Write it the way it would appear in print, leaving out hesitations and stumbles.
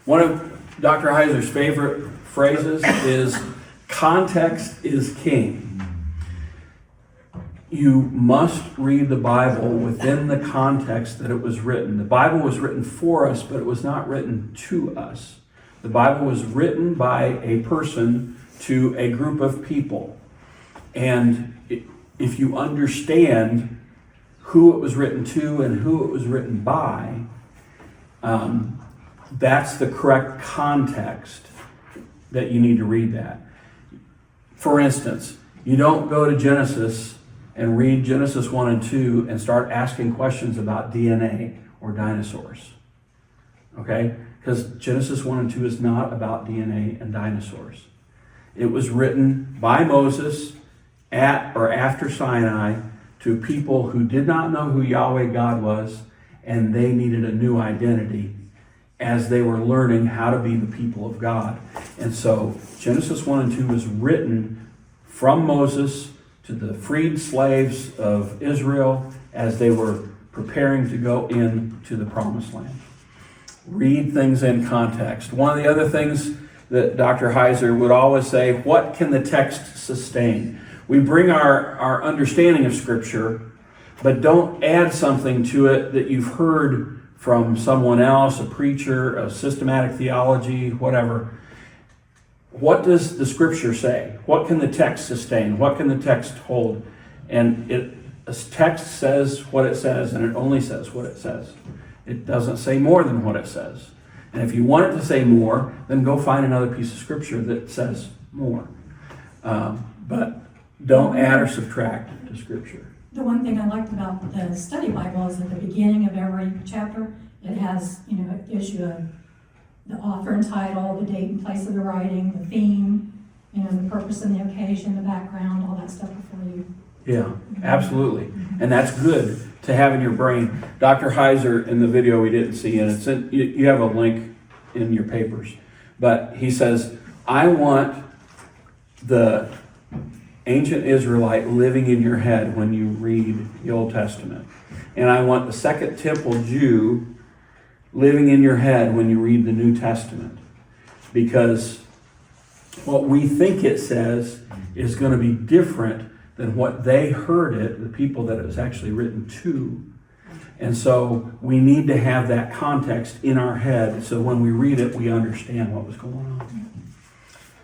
One of Dr. Heiser's favorite phrases is, context is king. You must read the Bible within the context that it was written. The Bible was written for us, but it was not written to us. The Bible was written by a person to a group of people. And if you understand who it was written to and who it was written by, that's the correct context that you need to read that. For instance, you don't go to Genesis and read Genesis 1 and 2 and start asking questions about DNA or dinosaurs. Okay? Because Genesis 1 and 2 is not about DNA and dinosaurs. It was written by Moses at or after Sinai to people who did not know who Yahweh God was, and they needed a new identity as they were learning how to be the people of God. And so Genesis 1 and 2 was written from Moses to the freed slaves of Israel as they were preparing to go into the promised land. Read things in context. One of the other things that Dr. Heiser would always say, what can the text sustain? We bring our understanding of Scripture, but don't add something to it that you've heard from someone else, a preacher, a systematic theology, whatever. What does the Scripture say? What can the text sustain? What can the text hold? And a text says what it says, and it only says what it says. It doesn't say more than what it says. And if you want it to say more, then go find another piece of Scripture that says more. But don't add or subtract to Scripture. The one thing I liked about the study Bible is at the beginning of every chapter, it has, it gives you the author and title, the date and place of the writing, the theme, the purpose and the occasion, the background, all that stuff before you. Yeah, absolutely. And that's good to have in your brain. Dr. Heiser, in the video we didn't see, and it's in, you have a link in your papers, but he says, I want the ancient Israelite living in your head when you read the Old Testament. And I want the Second Temple Jew living in your head when you read the New Testament. Because what we think it says is going to be different than what they heard it, the people that it was actually written to. And so we need to have that context in our head so when we read it, we understand what was going on.